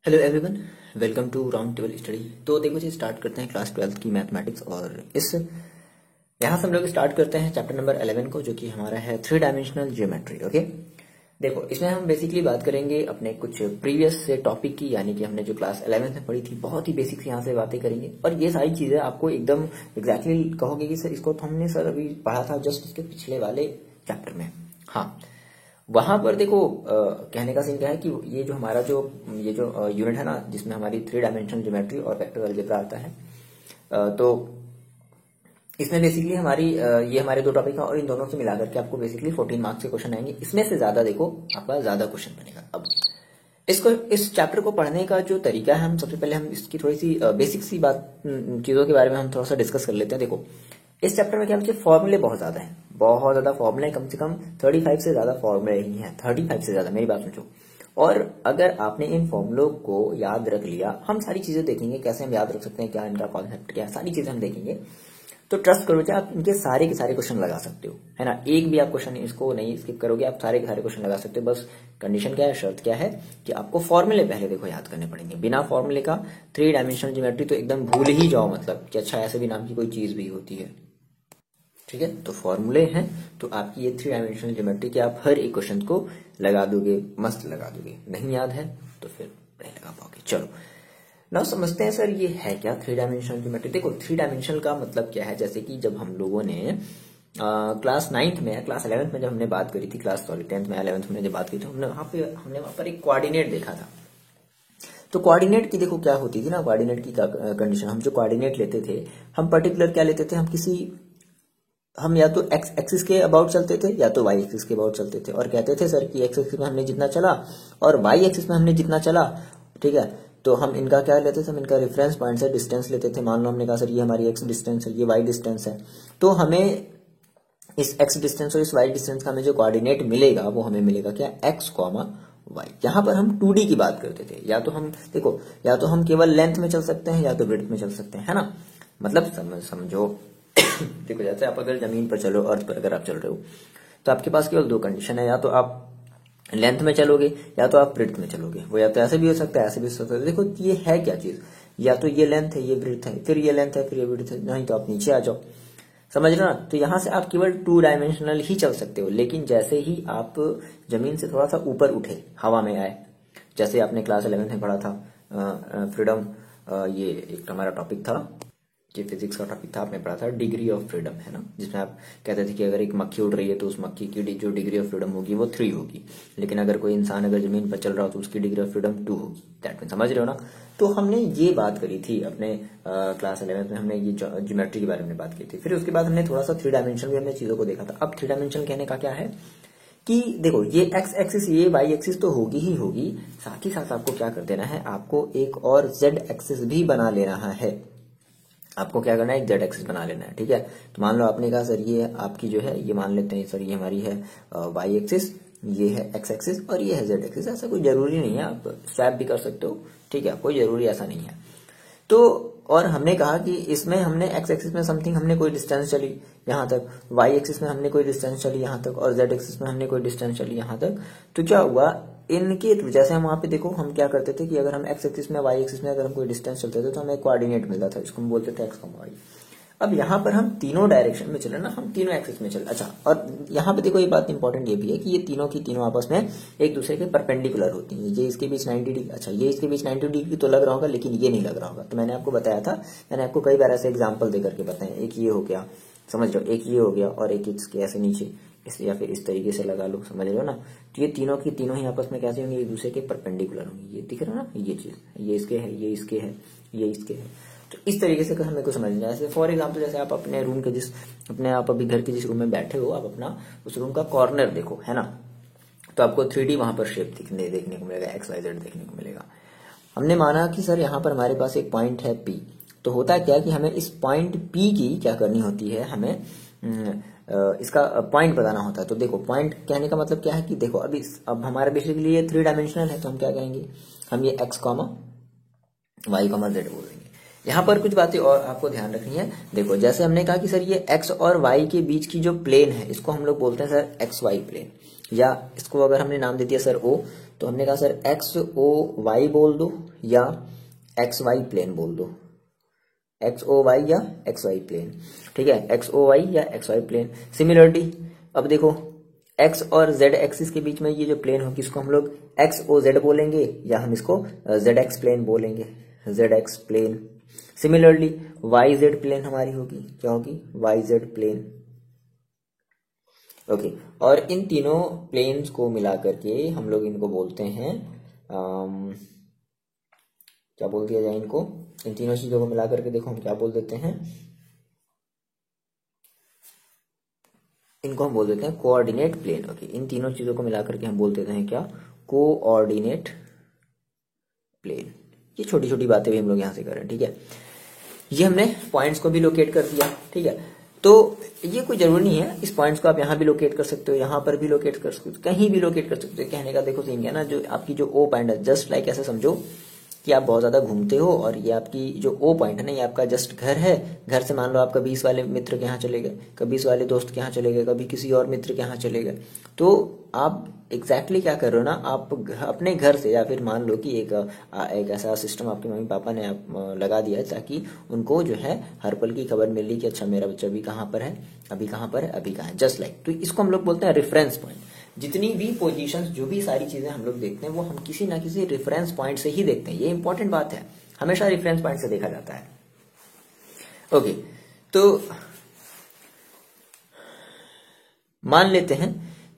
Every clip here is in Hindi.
Hello everyone, welcome to round table study. तो देखो जी, स्टार्ट करते हैं क्लास 12 की मैथमेटिक्स। और इस यहाँ से हम लोग स्टार्ट करते हैं चैप्टर नंबर 11 को, जो कि हमारा है 3 डायमेंशनल ज्योमेट्री। ओके, देखो इसमें हम बेसिकली बात करेंगे अपने कुछ प्रीवियस से टॉपिक की, यानी कि हमने जो क्लास 11 में पढ़ी थी, बहुत ही बेसिक यहाँ से बातें करेंगे। और ये सारी चीजें आपको एकदम एग्जैक्टली कहोगे कि सर इसको तो हमने सर अभी पढ़ा था जस्ट इसके पिछले वाले चैप्टर में। हाँ, वहां पर देखो कहने का सीन क्या है कि ये जो हमारा ये जो यूनिट है ना, जिसमें हमारी 3 डायमेंशनल ज्योमेट्री और वेक्टर अलजेब्रा आता है, तो इसमें बेसिकली ये हमारे दो टॉपिक है और इन दोनों से मिलाकर के आपको बेसिकली 14 मार्क्स के क्वेश्चन आएंगे। इसमें से ज्यादा देखो आपका ज्यादा क्वेश्चन बनेगा। अब इस चैप्टर को पढ़ने का जो तरीका है, हम सबसे पहले हम इसकी थोड़ी सी बेसिक सी चीजों के बारे में हम थोड़ा सा डिस्कस कर लेते हैं। देखो इस चैप्टर में क्या बच्चे, फॉर्मूले बहुत ज्यादा है, बहुत ज्यादा फॉर्मूले, कम से कम 35 से ज्यादा फॉर्मूले ही हैं, 35 से ज्यादा, मेरी बात सुनो। और अगर आपने इन फॉर्मूलों को याद रख लिया, हम सारी चीजें देखेंगे कैसे हम याद रख सकते हैं, क्या इनका कॉन्सेप्ट क्या है, सारी चीजें हम देखेंगे। तो ट्रस्ट करो बच्चे, आप इनके सारे के सारे क्वेश्चन लगा सकते हो, है ना। एक भी आप क्वेश्चन इसको नहीं स्किप करोगे, आप सारे के सारे क्वेश्चन लगा सकते हो। बस कंडीशन क्या है, शर्त क्या है कि आपको फॉर्मूले पहले देखो याद करने पड़ेंगे। बिना फॉर्मूले का 3 डायमेंशनल ज्योमेट्री तो एकदम भूल ही जाओ, मतलब कि अच्छा ऐसे भी नाम की कोई चीज भी होती है। ठीक है, तो फॉर्मूले हैं तो आपकी ये 3 डायमेंशनल ज्योमेट्री के आप हर एक क्वेश्चन को लगा दोगे, मस्त लगा दोगे। नहीं याद है तो फिर नहीं लगा पाओगे। चलो ना समझते हैं सर ये है क्या 3 डायमेंशनल ज्योमेट्री। देखो 3 डायमेंशनल का मतलब क्या है, जैसे कि जब हम लोगों ने क्लास 9th में, क्लास 11th में जब हमने बात करी थी, 10th में 11th में जब बात की थी, हमने वहां पर एक कोऑर्डिनेट देखा था। तो कोऑर्डिनेट की देखो क्या होती थी ना, कोऑर्डिनेट की कंडीशन, हम जो कोऑर्डिनेट लेते थे, हम पर्टिकुलर क्या लेते थे, हम या तो एक्स एक्सिस के अबाउट चलते थे या तो वाई एक्सिस के अबाउट चलते थे, और कहते थे सर कि एक्स एक्सिस में हमने जितना चला और वाई एक्सिस में हमने जितना चला, ठीक है, तो हम इनका क्या लेते थे, हम इनका रेफरेंस पॉइंट से डिस्टेंस लेते थे। मान लो हमने कहा सर ये हमारी एक्स डिस्टेंस है, ये वाई डिस्टेंस है, तो हमें इस एक्स डिस्टेंस और इस वाई डिस्टेंस का हमें जो कोऑर्डिनेट मिलेगा वो हमें मिलेगा क्या, एक्स कॉमा वाई। यहाँ पर हम 2D की बात करते थे, या तो हम देखो, या तो हम केवल लेंथ में चल सकते हैं या तो ब्रेड्थ में चल सकते हैं, है ना। मतलब समझो देखो जैसे आप अगर जमीन पर चलो, अर्थ पर अगर आप चल रहे हो, तो आपके पास केवल 2 कंडीशन है, या तो आप लेंथ में चलोगे या तो आप ब्रेड्थ में चलोगे। वो या तो ऐसे भी हो सकता है, ऐसे भी हो सकता है। देखो ये है क्या चीज, या तो ये लेंथ है, ये ब्रेड्थ है, फिर ये लेंथ है, फिर ये ब्रेड्थ है, नहीं तो आप नीचे आ जाओ, समझ रहे हो ना। तो यहां से आप केवल 2 डायमेंशनल ही चल सकते हो। लेकिन जैसे ही आप जमीन से थोड़ा सा ऊपर उठे, हवा में आए, जैसे आपने क्लास 11 में पढ़ा था फ्रीडम, ये एक हमारा टॉपिक था, ये फिजिक्स का टॉपिक था, आपने पढ़ा था डिग्री ऑफ फ्रीडम, है ना, जिसमें आप कहते थे कि अगर एक मक्खी उड़ रही है तो उस मक्खी की जो डिग्री ऑफ फ्रीडम होगी वो 3 होगी, लेकिन अगर कोई इंसान अगर जमीन पर चल रहा हो तो उसकी डिग्री ऑफ फ्रीडम 2 होगी। दैट मीन, समझ रहे हो ना। तो हमने ये बात करी थी अपने क्लास 11 में, हमने ये ज्योमेट्री के बारे में बात की थी। फिर उसके बाद हमने थोड़ा सा 3 डायमेंशन भी हमने चीजों को देखा था। अब 3 डायमेंशन कहने का क्या है कि देखो ये एक्स एक्सिस, ये वाई एक्सिस तो होगी ही होगी, साथ ही साथ आपको क्या कर देना है, आपको एक और जेड एक्सिस भी बना लेना है। आपको क्या करना है, एक जेड एक्सिस बना लेना है, ठीक है। तो मान लो आपने कहा सर ये आपकी जो है, ये मान लेते हैं सर ये हमारी है वाई एक्सिस, ये है एक्स एक्सिस और ये है जेड एक्सिस। ऐसा कोई जरूरी नहीं है, आप स्वैप भी कर सकते हो, ठीक है, कोई जरूरी ऐसा नहीं है। तो और हमने कहा कि इसमें हमने एक्स एक्सिस में समथिंग हमने कोई डिस्टेंस चली यहां तक, वाई एक्सिस में हमने कोई डिस्टेंस चली यहां तक, और जेड एक्सिस में हमने कोई डिस्टेंस चली यहां तक। तो क्या हुआ, इनके जैसे हम वहां पे देखो हम क्या करते थे कि अगर हम एक्स एक्सिस में वाई एक्सिस में अगर हम कोई डिस्टेंस चलते थे तो हमें कोऑर्डिनेट मिलता था, जिसको हम बोलते थे एक्स कॉमा वाई। अब यहाँ पर हम तीनों डायरेक्शन में चले ना, हम तीनों एक्सिस में चले। अच्छा, और यहाँ पे देखो ये बात इंपॉर्टेंट ये भी है कि ये तीनों की तीनों आपस में एक दूसरे के परपेंडिकुलर होती हैं। ये इसके बीच 90 डिग्री, अच्छा ये इसके बीच 90 डिग्री तो लग रहा होगा, लेकिन ये नहीं लग रहा होगा। तो मैंने आपको बताया था, मैंने आपको कई बार ऐसे एग्जाम्पल देकर के बताया। एक ये हो गया, समझ लो, एक ये हो गया, और एक इसके ऐसे नीचे इस या फिर इस तरीके से लगा लो, समझ रहे हो ना। तो ये तीनों की तीनों ही आपस में कैसे होंगे, एक दूसरे के परपेंडिकुलर होंगे। ये दिख रहा है ना, ये चीज, ये इसके है, ये इसके है, ये इसके है। तो इस तरीके से हमें को समझना है। जैसे फॉर एग्जाम्पल, जैसे आप अपने रूम के अपने आप अभी घर के जिस रूम में बैठे हो, आप अपना उस रूम का कॉर्नर देखो, है ना, तो आपको 3D वहां पर शेप देखने को मिलेगा, XYZ देखने को मिलेगा। हमने माना कि सर यहाँ पर हमारे पास एक पॉइंट है P, तो होता है क्या कि हमें इस पॉइंट P की क्या करनी होती है, हमें इसका पॉइंट बताना होता है। तो देखो पॉइंट कहने का मतलब क्या है कि देखो अब हमारा बेसिकली ये 3 डायमेंशनल है, तो हम क्या कहेंगे, हम ये x comma y comma z बोलेंगे। यहाँ पर कुछ बातें और आपको ध्यान रखनी है। देखो जैसे हमने कहा कि सर ये एक्स और वाई के बीच की जो प्लेन है इसको हम लोग बोलते हैं सर एक्स वाई प्लेन, या इसको अगर हमने नाम दे दिया सर ओ, तो हमने कहा सर एक्स ओ वाई बोल दो या एक्स वाई प्लेन बोल दो, एक्स ओ वाई या एक्स वाई प्लेन, ठीक है, एक्स ओ वाई या एक्स वाई प्लेन। सिमिलरली अब देखो एक्स और जेड एक्सिस के बीच में ये जो प्लेन होगी इसको हम लोग एक्स ओ जेड बोलेंगे या हम इसको जेड एक्स प्लेन बोलेंगे, z x plane. Similarly y z plane हमारी होगी, क्या होगी, वाई जेड प्लेन। ओके, और इन तीनों प्लेन्स को मिला करके हम लोग इनको बोलते हैं क्या बोल दिया जाए इनको, इन तीनों चीजों को मिला करके देखो हम क्या बोल देते हैं, इनको हम बोल देते हैं कोऑर्डिनेट प्लेन। ओके, इन तीनों चीजों को मिला करके हम बोल देते हैं क्या, कोऑर्डिनेट प्लेन। ये छोटी छोटी बातें भी हम लोग यहाँ से कर रहे हैं, ठीक है। ये हमने पॉइंट्स को भी लोकेट कर दिया, ठीक है। तो ये कोई जरूरी नहीं है, इस पॉइंट्स को आप यहाँ भी लोकेट कर सकते हो, यहाँ पर भी लोकेट कर सकते हो, कहीं भी लोकेट कर सकते हो। कहने का देखो सीन क्या ना, जो आपकी जो ओ पॉइंट है, जस्ट लाइक ऐसे समझो कि आप बहुत ज्यादा घूमते हो और ये आपकी जो ओ पॉइंट है ना, ये आपका जस्ट घर है। घर से मान लो आप कभी इस वाले मित्र के यहाँ चले गए, कभी इस वाले दोस्त के यहाँ चले गए, कभी किसी और मित्र के यहाँ चले गए, तो आप एग्जैक्टली क्या कर रहे हो ना, आप अपने घर से, या फिर मान लो कि एक ऐसा सिस्टम आपके मम्मी पापा ने लगा दिया है ताकि उनको जो है हर पल की खबर मिल रही कि अच्छा मेरा बच्चा अभी कहाँ पर है, अभी कहाँ पर है, अभी कहाँ है, जस्ट लाइक। तो इसको हम लोग बोलते हैं रेफरेंस पॉइंट। जितनी भी पोजीशंस, जो भी सारी चीजें हम लोग देखते हैं वो हम किसी ना किसी रेफरेंस पॉइंट से ही देखते हैं। ये इंपॉर्टेंट बात है, हमेशा रेफरेंस पॉइंट से देखा जाता है। ओके, तो मान लेते हैं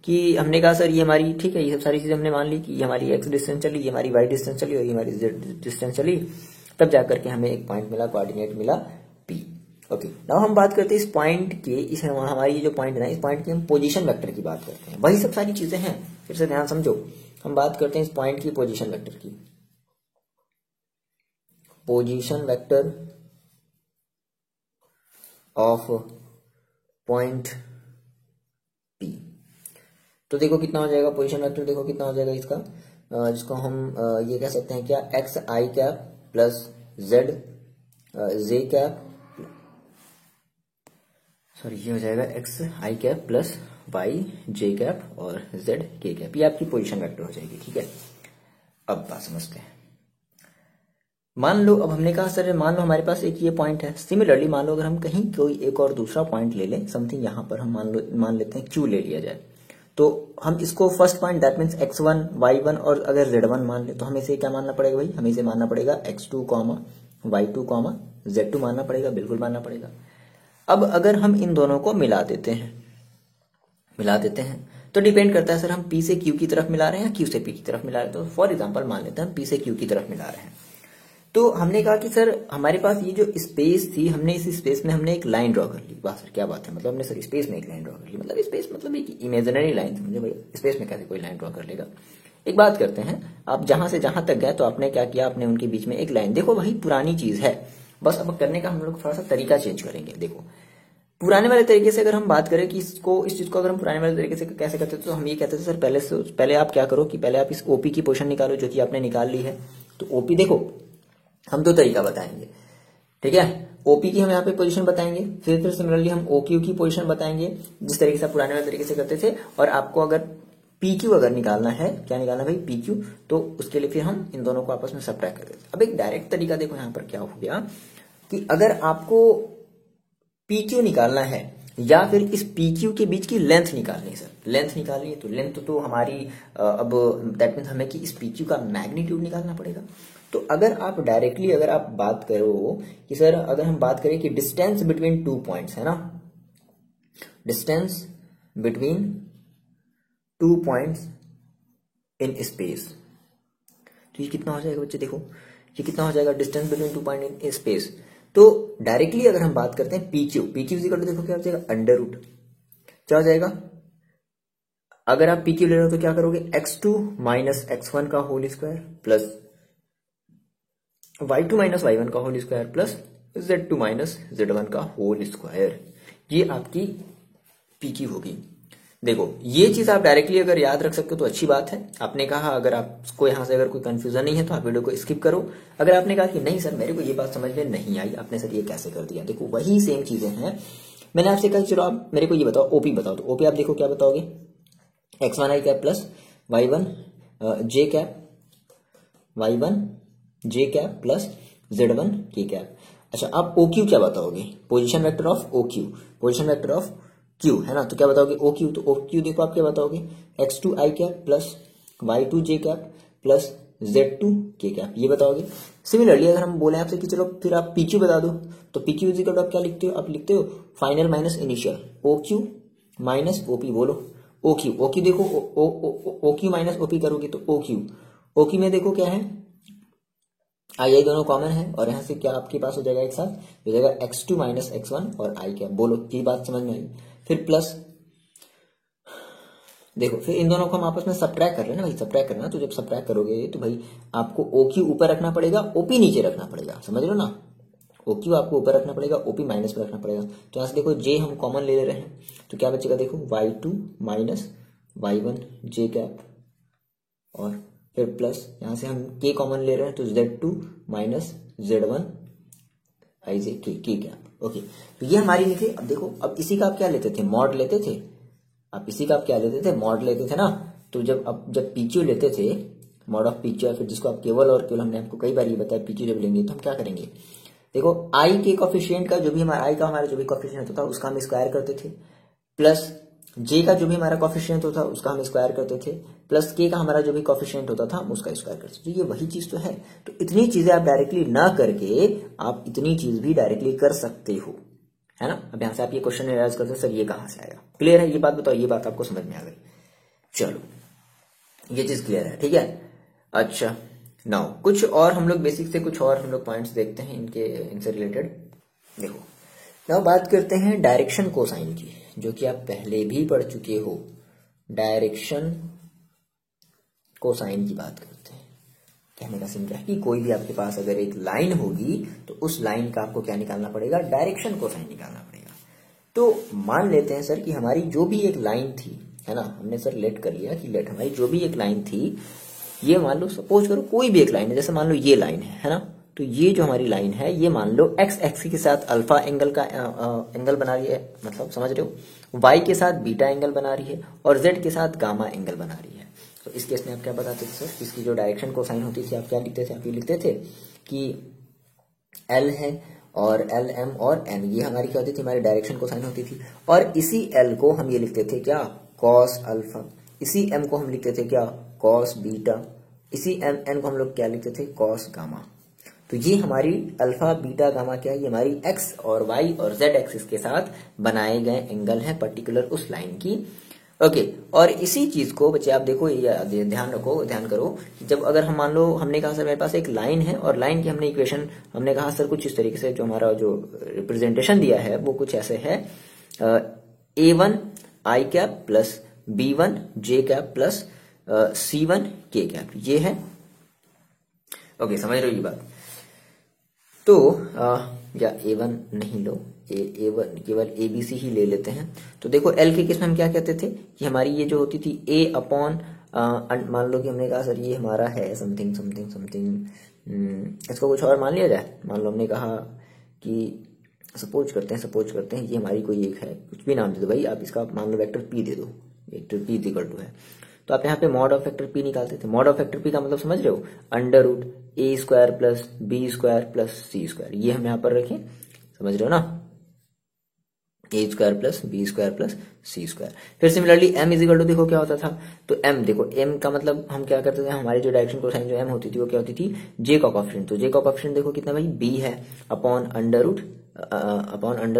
कि हमने कहा सर ये हमारी, ठीक है, ये सब सारी चीजें हमने मान ली कि ये हमारी एक्स डिस्टेंस चली, ये हमारी वाई डिस्टेंस चली और ये हमारी जेड डिस्टेंस चली, तब जाकर के हमें एक पॉइंट मिला, कोऑर्डिनेट मिला पी। ओके, नाउ हम बात करते हैं इस पॉइंट के, इस हमारी जो पॉइंट है ना, इस पॉइंट की हम पोजीशन वेक्टर की बात करते हैं। वही सब सारी चीजें हैं, फिर से ध्यान समझो। हम बात करते हैं इस पॉइंट की पोजीशन वेक्टर की, position vector of point P. तो देखो कितना हो जाएगा पोजीशन वेक्टर, देखो कितना हो जाएगा इसका, जिसको हम ये कह सकते हैं क्या, एक्स आई cap plus Z J cap, sorry ये हो जाएगा एक्स आई कैप प्लस वाई जे कैप और जेड के कैप। ये आपकी पोजीशन वेक्टर हो जाएगी, ठीक है। अब बात समझते हैं। मान लो, अब हमने कहा सर मान लो हमारे पास एक ये पॉइंट है। सिमिलरली मान लो अगर हम कहीं कोई एक और दूसरा पॉइंट ले लें, समथिंग यहाँ पर हम मान लेते हैं क्यू ले लिया जाए, तो हम इसको first point that means x1 y1 और अगर z1 मान ले, तो हमें इसे क्या मानना पड़ेगा भाई, हमें इसे मानना पड़ेगा x2 y2 z2 मानना पड़ेगा, बिल्कुल मानना पड़ेगा। अब अगर हम इन दोनों को मिला देते हैं तो डिपेंड करता है सर हम p से q की तरफ मिला रहे हैं या q से p की तरफ मिला रहे हैं। तो फॉर एग्जांपल मान लेते हैं हम p से q की तरफ मिला रहे हैं, तो हमने कहा कि सर हमारे पास ये जो स्पेस थी, हमने इस स्पेस में हमने एक लाइन ड्रॉ कर ली। वाह सर क्या बात है, मतलब हमने सर स्पेस में एक लाइन ड्रॉ कर ली, मतलब स्पेस मतलब एक इमेजिनरी लाइन थी। मुझे भाई स्पेस में कैसे कोई लाइन ड्रॉ कर लेगा। एक बात करते हैं, आप जहां से जहां तक गए तो आपने क्या किया, आपने उनके बीच में एक लाइन, देखो वही पुरानी चीज है, बस अब करने का हम लोग थोड़ा सा तरीका चेंज करेंगे। देखो पुराने वाले तरीके से अगर हम बात करें कि इस चीज को अगर हम पुराने वाले तरीके से कैसे करते थे, तो हम ये कहते थे सर पहले आप क्या करो कि पहले आप इस ओपी की पोजीशन निकालो, जो कि आपने निकाल ली है। तो ओपी देखो हम दो तरीका बताएंगे, ठीक है। ओपी की हम यहाँ पे पोजीशन बताएंगे, फिर सिमिलरली हम ओक्यू की पोजीशन बताएंगे, जिस तरीके से पुराने वाले तरीके से करते थे। और आपको अगर पीक्यू अगर निकालना है, क्या निकालना भाई, पीक्यू, तो उसके लिए फिर हम इन दोनों को आपस में सबट्रैक्ट कर देते। अब एक डायरेक्ट तरीका देखो यहाँ पर क्या हो गया कि अगर आपको पीक्यू निकालना है या फिर इस पीक्यू के बीच की लेंथ निकालनी है, सर लेंथ निकालनी है, तो लेंथ तो हमारी अब दैट मीन्स हमें कि इस पीक्यू का मैग्नीट्यूड निकालना पड़ेगा। तो अगर आप डायरेक्टली अगर आप बात करो कि सर अगर हम बात करें कि डिस्टेंस बिटवीन 2 पॉइंट्स है ना, distance between 2 points in space, तो ये कितना हो जाएगा बच्चे, देखो ये कितना हो जाएगा, distance between 2 point in space. तो डायरेक्टली अगर हम बात करते हैं पीक्यू इक्वल टू, देखो क्या हो जाएगा, अंडर रूट, क्या हो जाएगा, अगर आप पीक्यू ले रहे हो तो क्या करोगे, x2 माइनस x1 का whole square plus y2 minus y1 का whole square plus z2 minus z1 का होल स्क्वायर। ये आपकी पीक्यू होगी। देखो ये चीज आप डायरेक्टली अगर याद रख सकते हो तो अच्छी बात है। आपने कहा अगर आपको यहाँ से अगर कोई कंफ्यूजन नहीं है तो आप वीडियो को स्किप करो। अगर आपने कहा कि नहीं सर मेरे को ये बात समझ में नहीं आई, आपने सर ये कैसे कर दिया, देखो वही सेम चीजें हैं। मैंने आपसे कहा चलो आप मेरे को ये बताओ ओपी बताओ, तो ओपी आप देखो क्या बताओगे, x1 i cap plus y1 j cap y1 j cap plus z1 k cap. अच्छा आप OQ क्या बताओगे, position vector of OQ, position vector of Q है ना, तो क्या बताओगे OQ, तो OQ देखो आप क्या बताओगे x2 i cap plus y2 j cap plus z2 k cap, ये बताओगे। सिमिलरली अगर हम बोले आपसे कि चलो फिर आप PQ बता दो, तो PQ इज इक्वल टू आप क्या लिखते हो, आप लिखते हो final minus initial, OQ minus OP, बोलो OQ देखो OQ माइनस OP करोगे तो OQ में देखो क्या है, आई दोनों कॉमन है और यहां से क्या आपके पास हो जाएगा एक साथ, हो जाएगा x2 माइनस x1 और i क्या, बोलो ये बात समझ में आई। फिर प्लस देखो फिर इन दोनों को हम आपस में सब्ट्रैक्ट कर रहे हैं ना भाई, सब्ट्रैक्ट करना, तो जब सब्ट्रैक्ट करोगे तो भाई आपको OQ ऊपर रखना पड़ेगा, OP नीचे रखना पड़ेगा, समझ लो ना, OQ आपको ऊपर रखना पड़ेगा, OP माइनस में रखना पड़ेगा। तो यहां से देखो J हम कॉमन ले रहे हैं तो क्या बचेगा, देखो y2 minus y1 j cap और फिर प्लस यहां से हम k कॉमन ले रहे हैं तो z2 minus z1 i j k cap. Okay तो ये हमारी लिखी। अब देखो अब इसी का आप क्या लेते थे, मॉड लेते थे, आप इसी का आप क्या लेते थे, मॉड लेते थे ना। तो जब PQ लेते थे, मॉड ऑफ PQ, फिर जिसको आप केवल और केवल, हमने आपको कई बार ये बताया PQ जब लेंगे तो हम क्या करेंगे, देखो i के कोफिशिएंट का जो भी हमारा i का हमारा जो भी कोफिशिएंट होता था उसका हम स्क्वायर करते थे, प्लस j का जो भी हमारा कोफिशिएंट होता उसका हम स्क्वायर करते थे, प्लस k का हमारा जो भी कोफिशिएंट होता था हम उसका स्क्वायर करते थे। तो ये वही चीज तो है। तो इतनी चीजें आप डायरेक्टली ना करके आप इतनी चीज भी डायरेक्टली कर सकते हो, है ना। अब यहां से आप ये क्वेश्चन रियलाइज करते हो सर ये कहां से आया, क्लियर है ये बात, बताओ ये बात आपको समझ में आ गई, चलो ये चीज क्लियर है, ठीक है। अच्छा नाउ कुछ और हम लोग बेसिक से कुछ और हम लोग पॉइंट्स देखते हैं इनसे रिलेटेड। देखो नाउ बात करते हैं डायरेक्शन कोसाइन की, जो कि आप पहले भी पढ़ चुके हो। डायरेक्शन कोसाइन की बात करते हैं। कहने का सीन क्या है कि कोई भी आपके पास अगर एक लाइन होगी तो उस लाइन का आपको क्या निकालना पड़ेगा, डायरेक्शन कोसाइन निकालना पड़ेगा। तो मान लेते हैं सर कि हमारी जो भी एक लाइन थी, है ना, हमने सर लेट कर लिया कि लेट हमारी जो भी एक लाइन थी, ये मान लो सपोज करो कोई भी एक लाइन है, जैसे मान लो ये लाइन है ना, तो ये जो हमारी लाइन है ये मान लो x एक्सिस के साथ अल्फा एंगल का एंगल बना रही है, मतलब समझ रहे हो, y के साथ बीटा एंगल बना रही है और z के साथ गामा एंगल बना रही है। तो इस केस में आप क्या बताते थे सर, इसकी जो डायरेक्शन कोसाइन होती थी आप क्या लिखते थे, आप ये लिखते थे कि L है और L M और N, ये हमारी क्या होती थी, हमारी डायरेक्शन कोसाइन होती थी। और इसी L को हम ये लिखते थे क्या, कॉस अल्फा, इसी M को हम लिखते थे क्या, कॉस बीटा, इसी N को हम लोग क्या लिखते थे, कॉस गामा। तो ये हमारी अल्फा बीटा गामा क्या है, ये हमारी x और y और z एक्सिस के साथ बनाए गए एंगल है पर्टिकुलर उस लाइन की। ओके और इसी चीज को बच्चे आप देखो, ये ध्यान रखो, ध्यान करो, जब अगर हम मान लो हमने कहा सर मेरे पास एक लाइन है और लाइन की हमने इक्वेशन हमने कहा सर कुछ इस तरीके से, जो हमारा जो रिप्रेजेंटेशन दिया है वो कुछ ऐसे है, a1 i cap plus b1 j cap plus c1 k cap, ये है। ओके समझ रहे हो ये बात। तो या A1 नहीं लो, A1 केवल ABC ही ले लेते हैं। तो देखो L के केस में हम क्या कहते थे कि हमारी ये जो होती थी A अपॉन, मान लो कि हमने कहा सर ये हमारा है समथिंग समथिंग समथिंग, इसको कुछ और मान लिया जाए। मान लो हमने कहा कि सपोज करते हैं ये हमारी कोई एक है, कुछ भी नाम दे दो भाई आप, इसका मान लो वेक्टर P दे दो, वेक्टर P इक्वल टू है, तो आप यहाँ पे मॉड ऑफ वेक्टर P निकालते थे। मॉड ऑफ वेक्टर P का मतलब समझ रहे हो, under root A square plus B square plus C square, ये हम यहाँ पर रखें, समझ रहे हो ना, A square plus B square plus C square. फिर similarly M is equal to देखो क्या होता था, तो M देखो M का मतलब हम क्या करते थे, हमारी जो डायरेक्शन कोसाइन जो M होती थी वो क्या होती थी, J का कोएफिशिएंट, तो J का कोएफिशिएंट देखो कितना भाई B है, अपॉन अंडर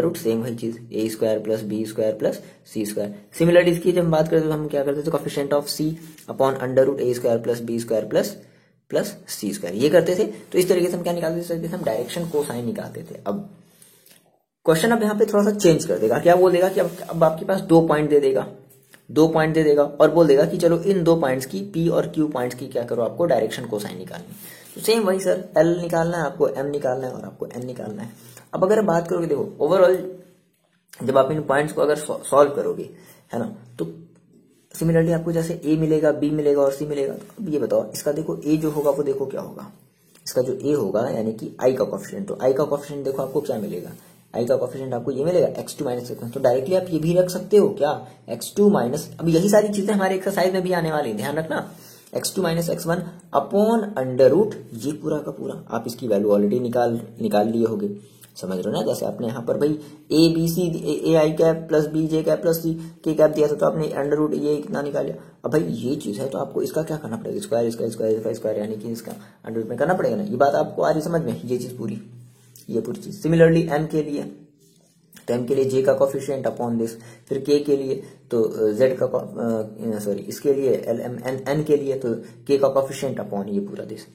रूट सेम वही चीज A square plus B square plus C square. Similarly इसकी जब हम बात करते तो हम क्या करते थे, coefficient of C upon under root A square plus B square plus C square, ये करते थे। तो इस तरीके से हम क्या निकालते थे, हम डायरेक्शन कोसाइन निकालते थे। अब क्वेश्चन अब यहाँ पे थोड़ा सा चेंज कर देगा, क्या बोल देगा कि अब आपके पास 2 पॉइंट दे देगा और बोल देगा कि चलो इन 2 पॉइंट्स की P और Q पॉइंट्स की क्या करो, आपको डायरेक्शन कोसाइन निकालनी। तो सेम वही सर, L निकालना है आपको, M निकालना है और आपको N निकालना है। अब अगर बात करोगे, देखो ओवरऑल जब आप इन पॉइंट्स को अगर सॉल्व करोगे, है ना, तो सिमिलरली आपको जैसे ए मिलेगा, बी मिलेगा और सी मिलेगा। तो अब ये बताओ इसका देखो ए जो होगा वो देखो क्या होगा, इसका जो ए होगा यानी कि आई का कोफिशिएंट, तो आई का कोफिशिएंट देखो आपको क्या मिलेगा, आई का कोफिशिएंट आपको ये मिलेगा x2 माइनस x1। तो डायरेक्टली आप ये भी रख सकते हो क्या, x2 माइनस, अब यही सारी चीजें हमारे एक्सरसाइज में भी आने वाली, ध्यान रखना, x2 minus x1 upon under root ये पूरा का पूरा। आप इसकी वैल्यू ऑलरेडी निकाल लिए होगे, समझ रहे हो ना। जैसे आपने यहाँ पर भाई A B C A I cap plus B J cap plus C K cap दिया था, तो आपने अंडर रूट ये कितना निकाला। अब भाई ये चीज है तो आपको इसका क्या करना पड़ेगा, स्क्वायर इसका स्क्वायर इसका स्क्वायर यानी कि इसका अंडर रूट में करना पड़ेगा ना। ये बात आपको आ रही समझ में, ये चीज पूरी, ये पूरी चीज। सिमिलरली एम के लिए, तो एम के लिए जे का कोफिशिएंट अपॉन दिस, फिर के लिए तो जेड का सॉरी इसके लिए एल एम एन के लिए तो के का कोफिशिएंट अपॉन ये पूरा दिस।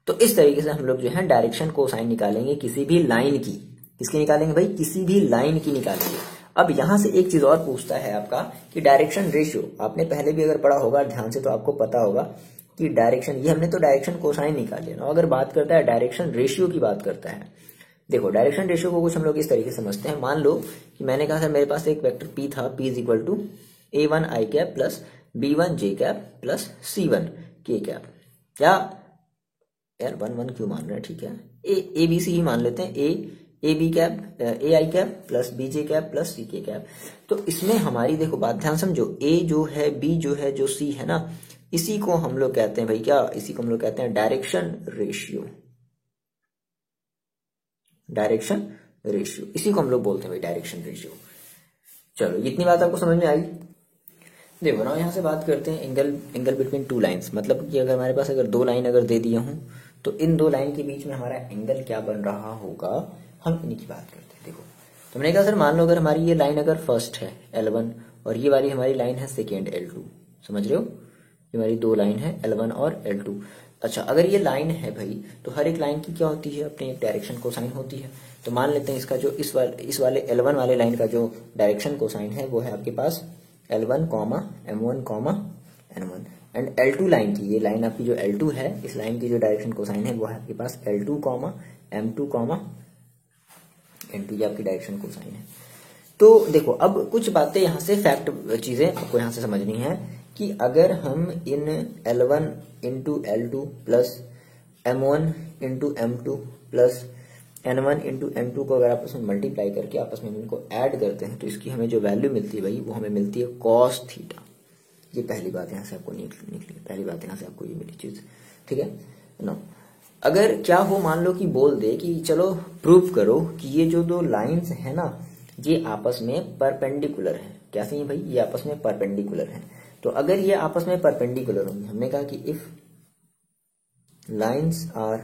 तो इस तरीके से हम लोग जो है डायरेक्शन कोसाइन निकालेंगे किसी भी लाइन की। किसकी निकालेंगे भाई, किसी भी लाइन की निकालेंगे। अब यहां से एक चीज और पूछता है आपका कि डायरेक्शन रेशियो, आपने पहले भी अगर पढ़ा होगा ध्यान से तो आपको पता होगा कि डायरेक्शन, ये हमने तो डायरेक्शन कोसाइन निकाल लिया ना, अगर बात करता है डायरेक्शन रेशियो की बात करता है। देखो डायरेक्शन रेशियो को कुछ हम लोग इस तरीके से समझते हैं। मान लो कि मैंने कहा था मेरे पास एक वेक्टर P था, P is equal to A1 I cap plus B1 J cap plus C1 K cap, या यार 1 1 क्यों मान रहे हैं, ठीक है ए बी सी ही मान लेते हैं, A B cap A I cap plus B J cap plus C K cap. तो इसमें हमारी देखो बात ध्यान समझो, ए जो है, बी जो है, जो सी है ना, इसी को हम लोग कहते हैं भाई क्या, इसी को हम लोग कहते हैं डायरेक्शन रेशियो। डायरेक्शन रेशियो इसी को हम लोग बोलते हैं भाई डायरेक्शन रेशियो। चलो इतनी बात आपको समझ में आई। देखो ना यहाँ से बात करते हैं एंगल बिटवीन टू लाइंस, मतलब कि अगर हमारे पास अगर दो लाइन अगर दे दिया हूं तो इन दो लाइन के बीच में हमारा एंगल क्या बन रहा होगा, हम इन्हीं की बात करते हैं। देखो तो मैंने कहा सर मान लो अगर हमारी ये लाइन अगर फर्स्ट है L1 और ये वाली हमारी लाइन है सेकेंड L2, समझ रहे हो, ये हमारी दो लाइन है L1 और L2। अच्छा अगर ये लाइन है भाई तो हर एक लाइन की क्या होती है, अपनी एक डायरेक्शन कोसाइन होती है। तो मान लेते हैं इसका जो इस वाले L1 वाले लाइन का जो डायरेक्शन कोसाइन है वो है आपके पास L1 M1 N1, and L2 line की, ये लाइन आपकी जो L2 है, इस लाइन की जो डायरेक्शन कोसाइन है वो है आपके पास L2 M2 N2, ये आपकी डायरेक्शन कोसाइन है। तो देखो अब कुछ बातें यहाँ से फैक्ट चीजें आपको यहाँ से समझनी है कि अगर हम इन L1 into L2 plus M1 into M2 plus N1 into N2 को अगर आपस में मल्टीप्लाई करके आपस में इनको ऐड करते हैं तो इसकी हमें जो वैल्यू मिलती है भाई वो हमें मिलती है cos थीटा। ये पहली बात यहाँ से आपको निकली, पहली बात यहाँ से आपको ये मिली चीज, ठीक है ना। अगर क्या हो मान लो कि बोल दे कि चलो प्रूव करो कि ये जो दो लाइंस है ना ये आपस में परपेंडिकुलर है। कैसे है भाई, ये आपस में परपेंडिकुलर है। तो अगर ये आपस में परपेंडिकुलर होंगे, हमने कहा कि इफ लाइंस आर